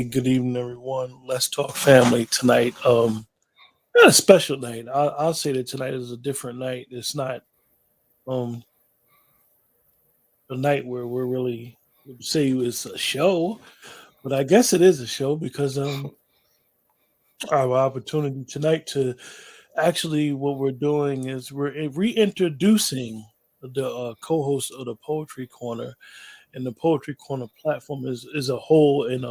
Hey, good evening, everyone. Let's talk family tonight. Not a special night. I'll say that tonight is a different night. It's not um a night where we're really would say it's a show, but I guess it is a show because our opportunity tonight to actually what we're doing is we're reintroducing the co-host of the Poetry Corner, and the Poetry Corner platform is a whole, and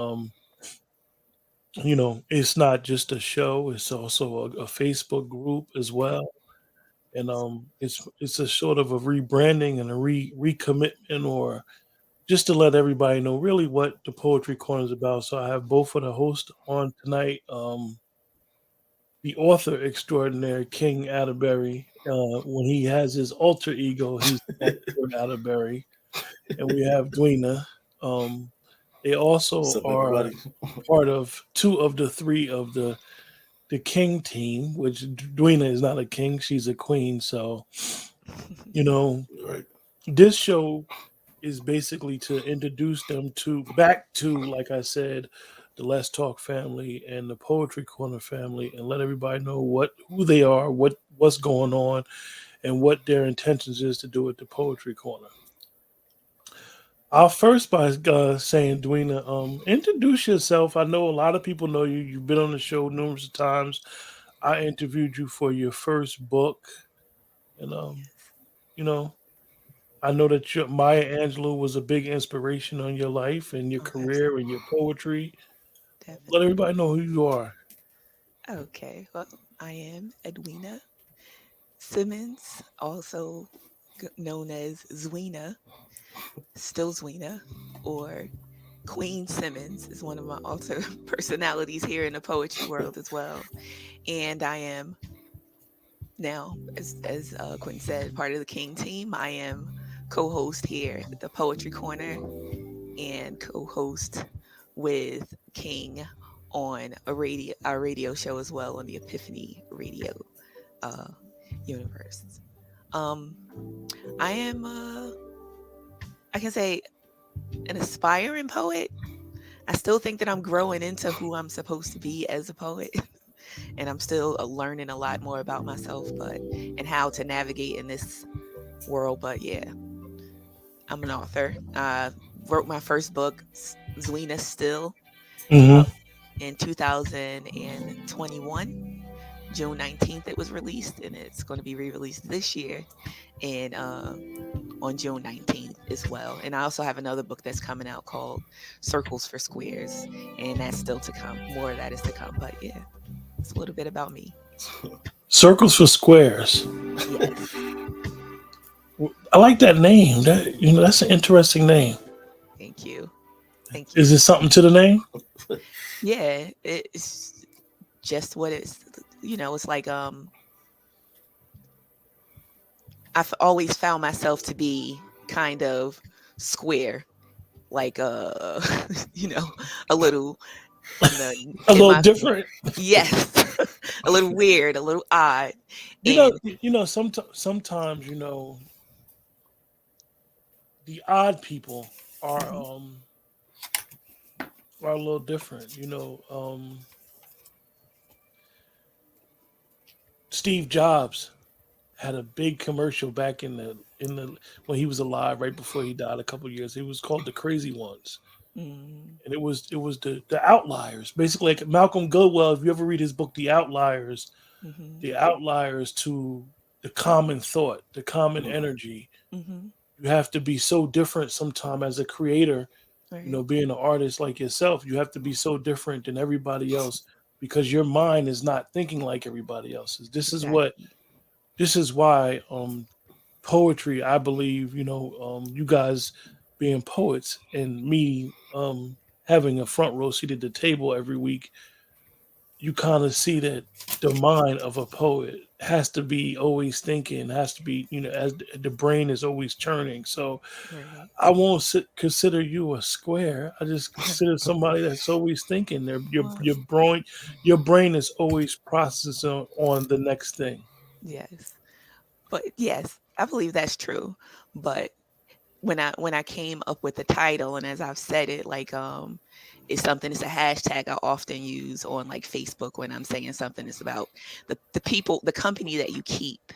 it's not just a show, it's also a Facebook group as well. And it's a sort of a rebranding and a recommitment, or just to let everybody know really what the Poetry Corner is about. So I have both of the hosts on tonight. The author extraordinaire, King Atterbury. When he has his alter ego, he's called Lord Atterbury. And we have Dwena. Um, they What's also up, are everybody? part of two of the three of the king team, which Dwena is not a king, she's a queen. So, you know, Right. this show is basically to introduce them to back to, like I said, the Let's Talk family and the Poetry Corner family, and let everybody know who they are, what's going on, and what their intentions is to do at the Poetry Corner. I'll first by saying, Dwena, introduce yourself. I know a lot of people know you. You've been on the show numerous times. I interviewed you for your first book, and you know, I know that Maya Angelou was a big inspiration on your life and your Oh, career and your absolutely. poetry. Let Definitely. everybody know who you are. Okay. Well, I am Edwina Simmons, also known as Zwina, still Zwina, or Queen Simmons is one of my alter personalities here in the poetry world as well. And I am now, as Quentin said, part of the King team. I am co-host here at the Poetry Corner and co-host with King on our radio show as well on the Epiphany Radio uh, universe. Um, I am, I can say, an aspiring poet. I still think that I'm growing into who I'm supposed to be as a poet, and I'm still learning a lot more about myself, but and how to navigate in this world. But yeah, I'm an author. I wrote my first book, Zwina Still, Hmm. uh, in 2021. June 19th, it was released, and it's going to be re-released this year and on June 19th as well. And I also have another book that's coming out called Circles for Squares, and that's still to come. More of that is to come, but yeah, it's a little bit about me. Circles for Squares. Yes, I like that name. That's an interesting name. thank you, thank Is you. there something to the name? Yeah, it's just what it's. It's like I've always found myself to be kind of square, like you know, a little in the A in little my different. yes, a little weird, a little odd, You know, and sometimes the odd people are mhm, are a little different. Steve Jobs had a big commercial back in the when he was alive, right before he died a couple of years. It was called The Crazy Ones, mm, and it was the outliers, basically like Malcolm Gladwell. If you ever read his book, mhm, the outliers to the common thought, the common energy. mhm, You have to be so different sometime as a creator. right, Being an artist like yourself, you have to be so different than everybody else because your mind is not thinking like everybody else's. exactly, This is why poetry, I believe, you guys being poets and me having a front row seat at the table every week, you kind of see that the mind of a poet has to be always thinking, has to be, as the brain is always churning. So right. I won't consider you a square. I just consider somebody that's always thinking. Well, Your brain is always processing on the next thing. yes, but yes, I believe that's true. But when I came up with the title, and as I've said it, like it's something, it's a hashtag I often use on like Facebook when I'm saying something. It's about the people, the company that you keep,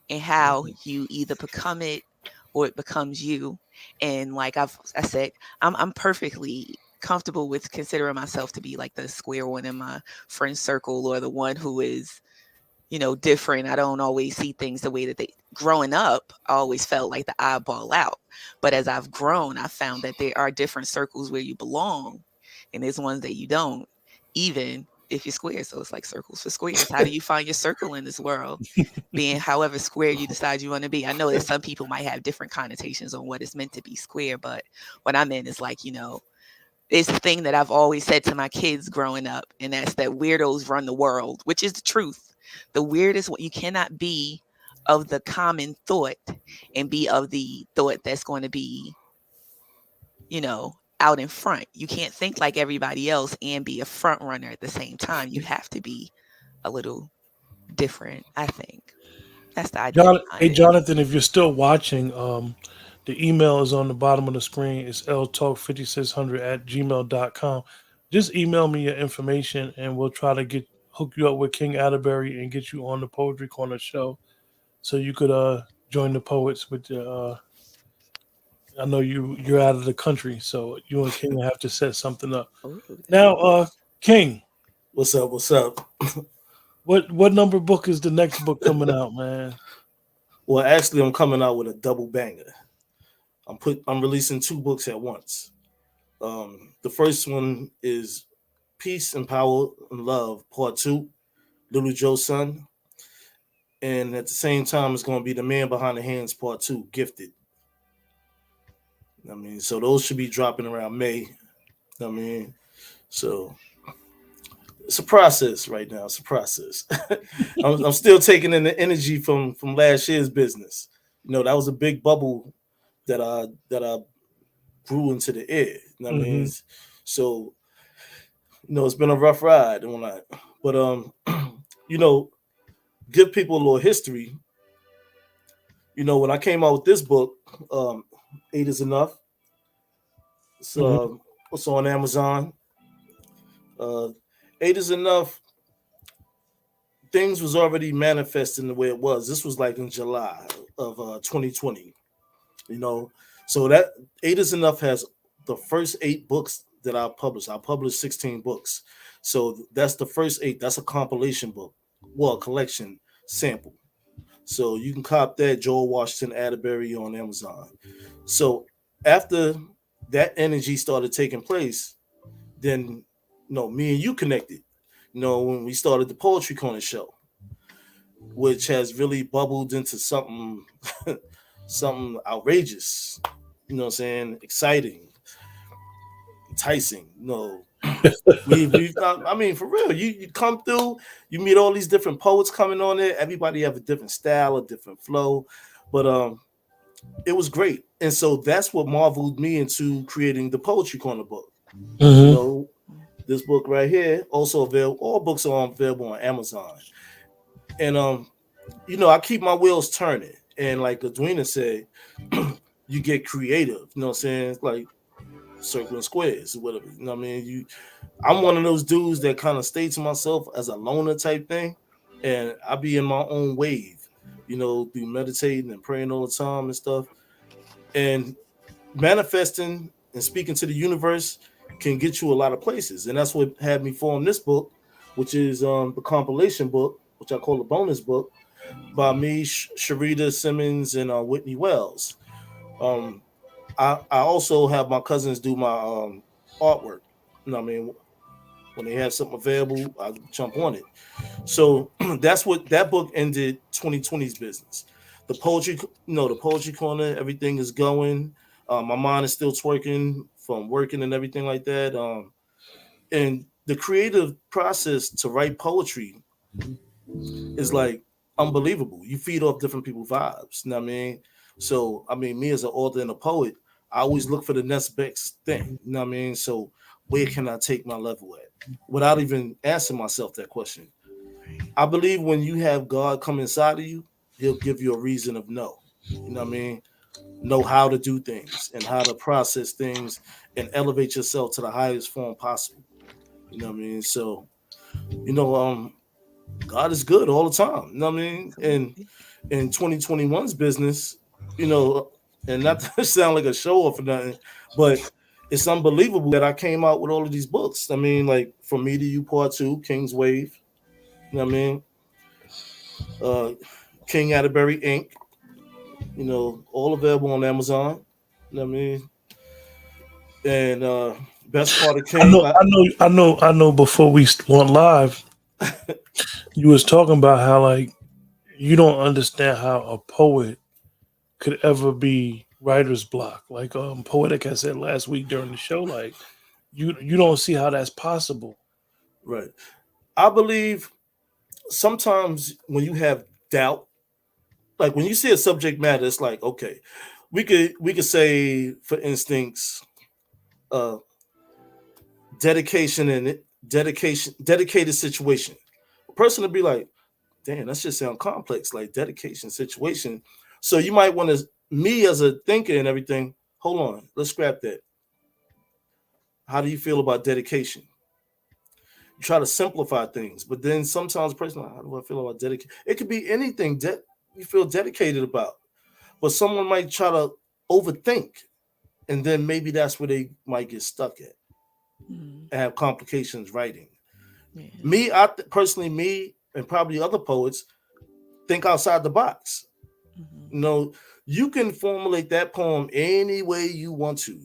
and how you either become it or it becomes you. And like I said, I'm perfectly comfortable with considering myself to be like the square one in my friend circle, or the one who is, different. I don't always see things the way that they, growing up, I always felt like the eyeball out. But as I've grown, I found that there are different circles where you belong, and there's ones that you don't, even if you're square. So it's like circles for squares. How do you find your circle in this world? Being however square you decide you want to be. I know that some people might have different connotations on what it's meant to be square, but what I meant is like, it's the thing that I've always said to my kids growing up, and that's that weirdos run the world, which is the truth. The weirdest, you cannot be of the common thought and be of the thought that's going to be, out in front. You can't think like everybody else and be a front runner at the same time. You have to be a little different, I think. That's the idea Hey behind it. Jonathan, if you're still watching, the email is on the bottom of the screen. It's ltalk5600 at gmail.com. Just email me your information and we'll try to get hook you up with King Atterbury and get you on the Poetry Corner show so you could join the poets with the I know you're out of the country, so you and King have to set something up. Ooh, Now, King, What's up? What's up? what number book is the next book coming out, man? Well, actually, I'm coming out with a double banger. I'm releasing two books at once. The first one is Peace and Power and Love Part Two, Little Joe's Son, and at the same time, it's going to be The Man Behind the Hands Part Two, Gifted. I mean, so those should be dropping around May. I mean, so it's a process right now. It's a process. I'm still taking in the energy from last year's business. That was a big bubble that I grew into the air. You know what I mean? Mm-hmm. So, it's been a rough ride and whatnot. But you know, give people a little history. When I came out with this book, Eight is Enough. It's, Mm-hmm. it's on Amazon. Uh, Eight is Enough. Things was already manifesting the way it was. This was like in July of 2020. You know, so that Eight is Enough has the first 8 books that I published. I published 16 books. So that's the first 8. That's a compilation book. Well, a collection sample. So you can cop that, Joel Washington Atterbury, on Amazon. So after that energy started taking place, then me and you connected. When we started the Poetry Corner show, which has really bubbled into something something outrageous. What I'm saying? Exciting, enticing. I mean, for real, you come through, you meet all these different poets coming on there. Everybody have a different style, a different flow, but it was great. And so that's what marveled me into creating the Poetry Corner book. You Mm-hmm. know, this book right here also available. All books are available on Amazon, and I keep my wheels turning. And like Adwina said, you get creative. You know what I'm saying? It's like circle and squares or whatever. You know what I mean? I'm one of those dudes that kind of stay to myself as a loner type thing, and I be in my own wave. Be meditating and praying all the time and stuff, and manifesting and speaking to the universe can get you a lot of places, and that's what had me form this book, which is the compilation book, which I call the bonus book, by me, Sharita Simmons, and Whitney Wells. Um, I also have my cousins do my artwork. I mean, when they have something available, I jump on it. So that's what that book ended 2020's business. The poetry, the Poetry Corner, everything is going. My mind is still twerking from working and everything like that. And the creative process to write poetry is like unbelievable. You feed off different people's vibes. You know what I mean? So I mean, me as an author and a poet, I always look for the next best thing. You know what I mean? So where can I take my level at? Without even asking myself that question. Right. I believe when you have God come inside of you, He'll give you a reason of no. You know what I mean? know how to do things and how to process things and elevate yourself to the highest form possible. You know what I mean? So, you know, God is good all the time. You know what I mean? And Absolutely. in 2021's business, you know, and not to sound like a show off or nothing, but it's unbelievable that I came out with all of these books. I mean, like From Me to You Part Two, King's Wave, you know what I mean? Uh King Atterbury Inc., you know, all available on Amazon. You know what I mean? And best part of I King, know, I know, I know, I know. Before we went live, you was talking about how like you don't understand how a poet could ever be writer's block. Like Poetic had said last week during the show, like you don't see how that's possible. right. I believe sometimes when you have doubt, like when you see a subject matter, it's like, okay, we could say, for instance, uh dedication and dedicated situation. A person would be like, damn, that just sound complex, like dedication situation. So you might want to, me as a thinker and everything, hold on, let's scrap that. How do you feel about dedication? You try to simplify things, but then sometimes a person, like, how do I feel about dedication? It could be anything that you feel dedicated about, but someone might try to overthink, and then maybe that's where they might get stuck at Mm, and have complications writing. yeah. Me, personally, me and probably other poets think outside the box. Hmm. You know, you can formulate that poem any way you want to.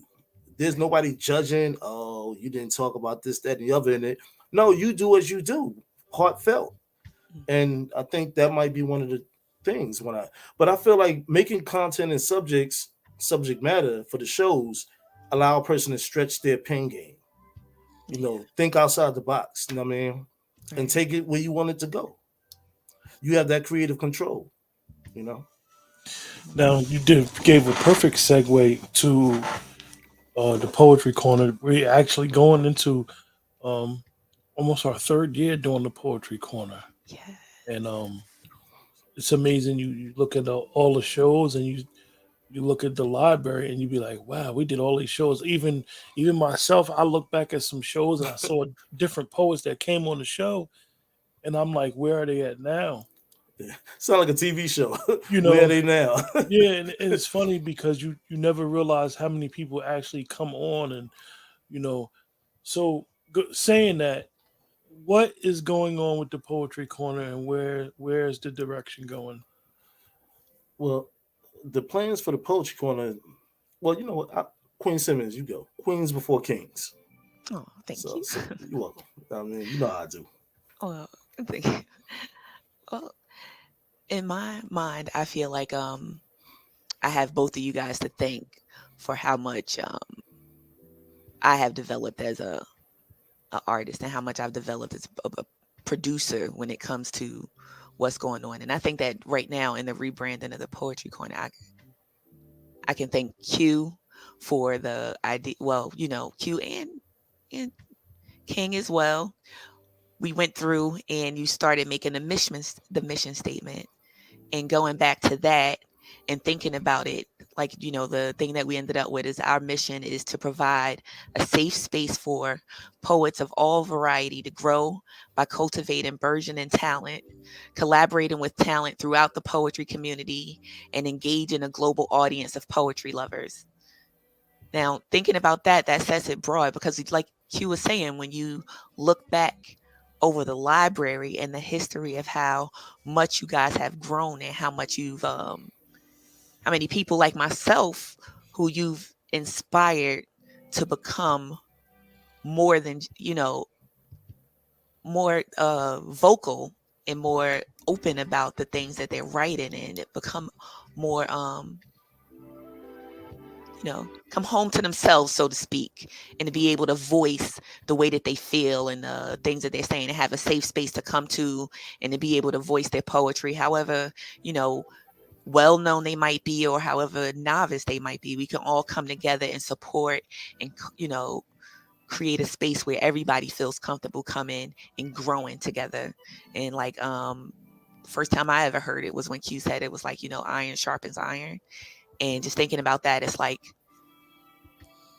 There's nobody judging. Oh, you didn't talk about this, that, and the other in it. No, you do as you do, heartfelt. And I think that might be one of the things when but I feel like making content and subject matter for the shows allow a person to stretch their pen game. You Yeah. know, think outside the box. You know what I mean? And Right. take it where you want it to go. You have that creative control. You know. Now you did gave a perfect segue to the poetry corner. We're actually going into um, almost our third year doing the poetry corner, Yeah. and it's amazing. You look at all the shows, and you look at the library, and you be like, wow, we did all these shows. Even myself, I look back at some shows, and I saw different poets that came on the show, and I'm like, where are they at now? Sound like a TV show. You Where are know, they now? yeah, and it's funny because you never realize how many people actually come on, and you know, so saying that, what is going on with the poetry corner, and where is the direction going? Well, the plans for the poetry corner. Well, you know what? Queen Simmons, you go. Queens before kings. Oh, thank So, you. so you're welcome. I mean, you know how I do. Well, thank you. Well, in my mind, I feel like I have both of you guys to thank for how much I have developed as a artist and how much I've developed as a producer when it comes to what's going on. And I think that right now in the rebranding of the poetry corner, I can thank Q for the idea. Well, Q and King as well. We went through and you started making the mission statement and going back to that and thinking about it, like, the thing that we ended up with is our mission is to provide a safe space for poets of all variety to grow by cultivating burgeoning talent, collaborating with talent throughout the poetry community, and engaging a global audience of poetry lovers. Now, thinking about that, that sets it broad because, like Q was saying, when you look back over the library and the history of how much you guys have grown and how much how many people like myself who you've inspired to become more than, more vocal and more open about the things that they're writing and become more come home to themselves, so to speak, and to be able to voice the way that they feel and the things that they're saying and have a safe space to come to and to be able to voice their poetry, however, you know, well known they might be or however novice they might be. We can all come together and support and, create a space where everybody feels comfortable coming and growing together. And first time I ever heard it was when Q said it was like, iron sharpens iron. And just thinking about that, it's like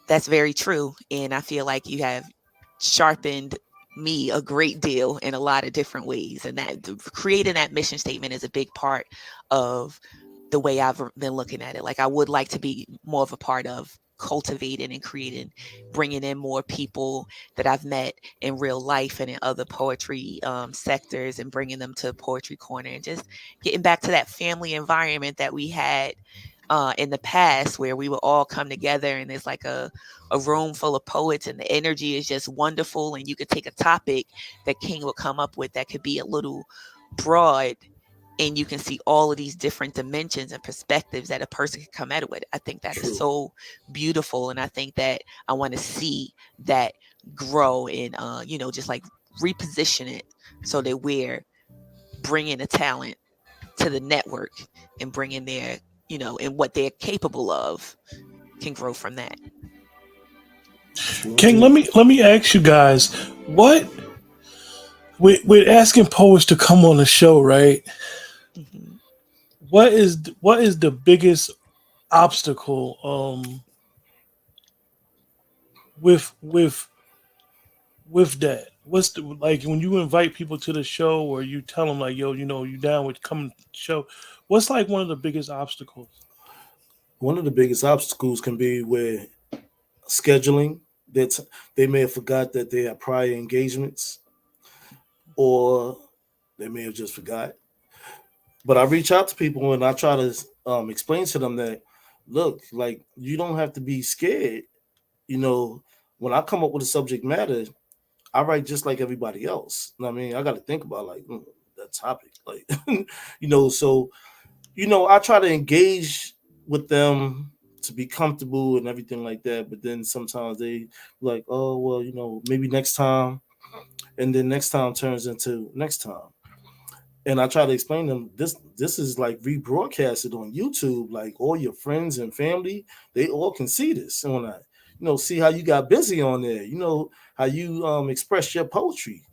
that's very true. And I feel like you have sharpened me a great deal in a lot of different ways. And that creating that mission statement is a big part of the way I've been looking at it. Like, I would like to be more of a part of cultivating and creating, bringing in more people that I've met in real life and in other poetry sectors, and bringing them to Poetry Corner, and just getting back to that family environment that we had in the past, where we would all come together and there's like a room full of poets, and the energy is just wonderful. And you could take a topic that King would come up with that could be a little broad, and you can see all of these different dimensions and perspectives that a person can come at it with. I think that is True. so beautiful. And I think that I want to see that grow and, just like reposition it so that we're bringing the talent to the network and bringing their, and what they're capable of can grow from that. True King, indeed. let me ask you guys, what we're asking poets to come on the show, right? Hmm. What is the biggest obstacle with that? What's the, like when you invite people to the show, or you tell them like, yo, you down with coming to the show? What's like one of the biggest obstacles? One of the biggest obstacles can be where scheduling. That they may have forgot that they have prior engagements, or they may have just forgot. But I reach out to people and I try to explain to them that, look, like, you don't have to be scared. You know, when I come up with a subject matter, I write just like everybody else. I mean, I got to think about like that topic, like so I try to engage with them to be comfortable and everything like that. But then sometimes they like, oh well, maybe next time, and then next time turns into next time. And I try to explain to them, this is like rebroadcasted on YouTube. Like, all your friends and family, they all can see this. And when I, see how you got busy on there, how you express your poetry,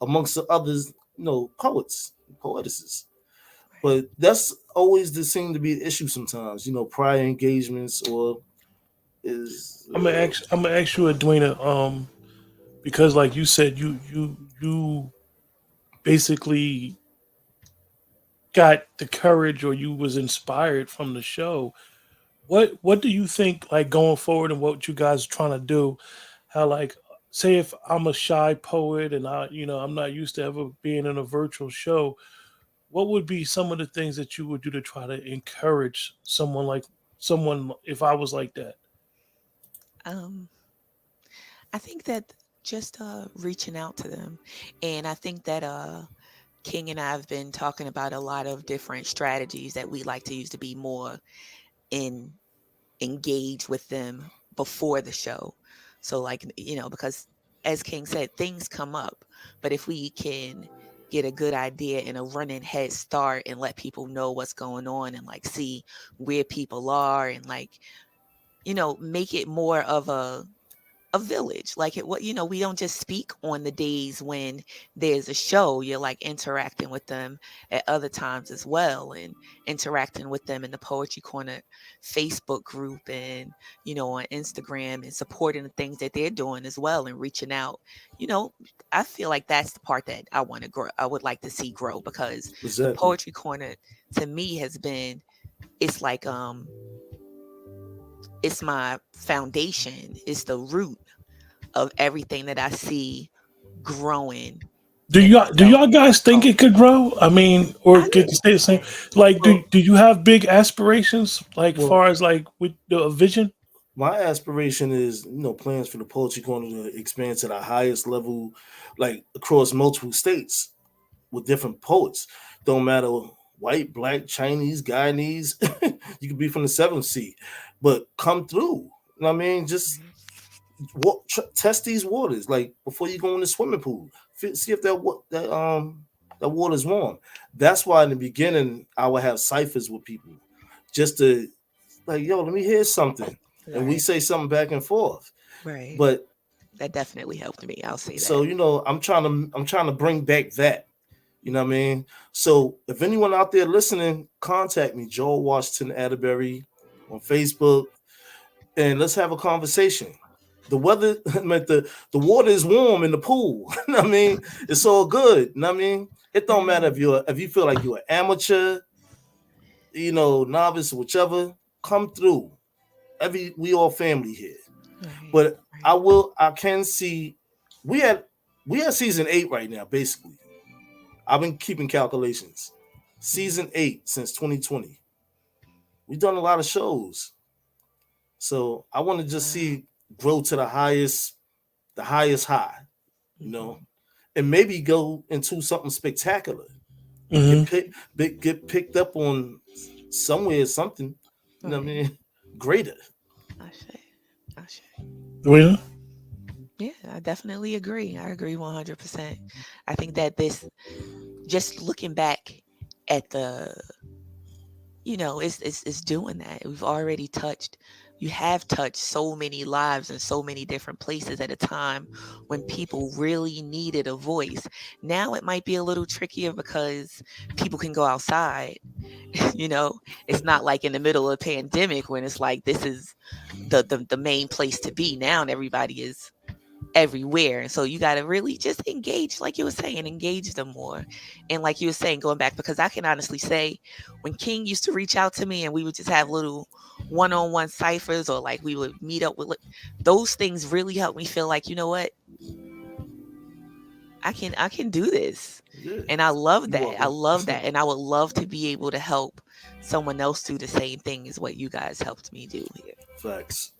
amongst the others, poets, poetesses. Right. But that's always the seem to be the issue sometimes, prior engagements or is I'm gonna ask you, Edwina, because like you said, you basically got the courage, or you was inspired from the show. What do you think, like going forward, and what you guys are trying to do? How, like, say if I'm a shy poet and I'm not used to ever being in a virtual show, what would be some of the things that you would do to try to encourage someone if I was like that? Um, I think that just reaching out to them, and I think that King and I have been talking about a lot of different strategies that we like to use to be more in engage with them before the show. So, like, because as King said, things come up, but if we can get a good idea and a running head start and let people know what's going on, and like see where people are, and like, make it more of a village. Like, we don't just speak on the days when there's a show. You're like interacting with them at other times as well, and interacting with them in the Poetry Corner Facebook group, and on Instagram, and supporting the things that they're doing as well, and reaching out. you know I feel like that's the part that I want to grow. I would like to see grow, because the exactly. Poetry Corner to me has been, it's like, it's my foundation, it's the root of everything that I see growing in Do myself y'all and my guys think it poetry. could grow? I mean, or I could think it stay the same? so. Like, Well, do you have big aspirations, like well, far as like with the vision? my aspiration is, plans for the poetry corner to expand to the highest level, like across multiple states with different poets. Don't matter, white, black, Chinese, Guyanese. You could be from the seventh sea, but come through. You know what I mean? Just Right. test these waters, like before you go in the swimming pool. See if that water's warm. That's why in the beginning I would have ciphers with people, just to like, yo, let me hear something, and we Right. say something back and forth. Right. But That definitely helped me. I'll say so that. I'm trying to bring back that. You know what I mean? So if anyone out there listening, contact me, Joel Washington Atterbury, on Facebook, and let's have a conversation. The weather, I mean, the water is warm in the pool. You know what I mean? It's all good. You know what I mean? It don't matter Right. if you feel like you're an amateur, novice, whichever. Come through. We all family here. Right. But Right. I can see we had we had season 8 right now, basically. I've been keeping calculations. Mhm. Season 8 since 2020. We've done a lot of shows. So I want to just Wow. see grow to the highest high, you know, Mhm. and maybe go into something spectacular. Hmm. Get picked up on somewhere, something, you know what I Right. mean? Greater. I say. I say. Well, Yeah, I definitely agree. I agree 100%. I think that this, just looking back at the, it's doing that. We've already touched, you have touched so many lives in so many different places at a time when people really needed a voice. Now it might be a little trickier because people can go outside. you know, it's not like in the middle of a pandemic when it's like this is the main place to be now, and everybody is everywhere. And so you got to really just engage, like you were saying, engage them more. And like you were saying, going back, because I can honestly say when King used to reach out to me and we would just have little one-on-one ciphers, or like we would meet up with, those things really helped me feel like, you know what, I can do this. Yeah. And I love You that. I welcome. love that. And I would love to be able to help someone else do the same thing as what you guys helped me do here. Facts.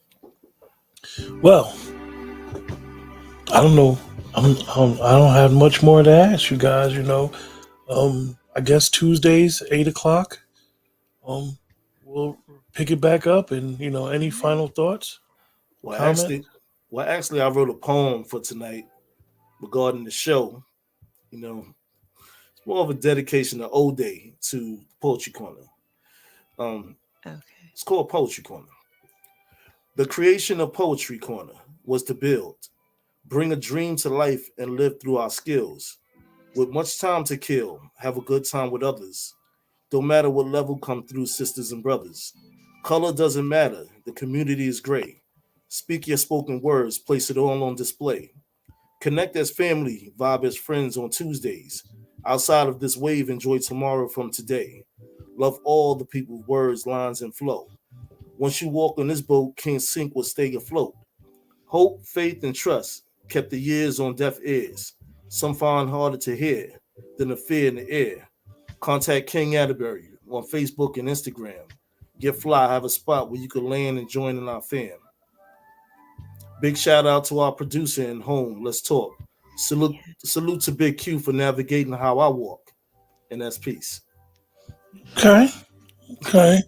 well, I don't know. I don't have much more to ask you guys. I guess Tuesdays 8 o'clock. Um, we'll pick it back up, and any All right. final thoughts, Well, comment. actually, I wrote a poem for tonight regarding the show. You know, it's more of a dedication, an ode to Poetry Corner. Um, Okay. it's called Poetry Corner. The creation of Poetry Corner was to build, bring a dream to life, and live through our skills. With much time to kill, have a good time with others. Don't matter what level, come through, sisters and brothers. Color doesn't matter, the community is gray. Speak your spoken words, place it all on display. Connect as family, vibe as friends on Tuesdays. Outside of this wave, enjoy tomorrow from today. Love all the people's words, lines, and flow. Once you walk on this boat, can't sink will stay afloat. Hope, faith, and trust kept the years on deaf ears. Some find harder to hear than the fear in the air. Contact King Atterbury on Facebook and Instagram. Get fly, have a spot where you can land and join in our fam. Big shout out to our producer in home. Let's talk. Salute to Big Q for navigating how I walk. And that's peace. Okay. Okay.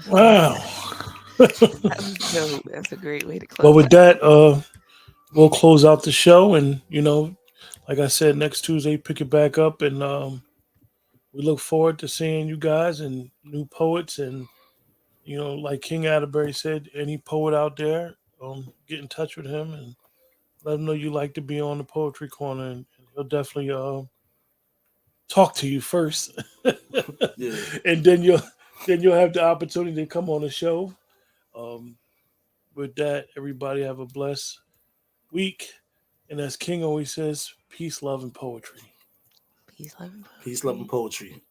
Wow. That was dope. That's a great way to Well, close with out. that, we'll close out the show, and like I said, next Tuesday, pick it back up, and we look forward to seeing you guys and new poets, and like King Atterbury said, any poet out there, get in touch with him and let him know you like to be on the poetry corner, and he'll definitely talk to you first, Yeah. and then you'll have the opportunity to come on the show. Um, with that, everybody have a blessed week, and as King always says, peace, love, and poetry. Peace, love, and Peace, love, and poetry. poetry.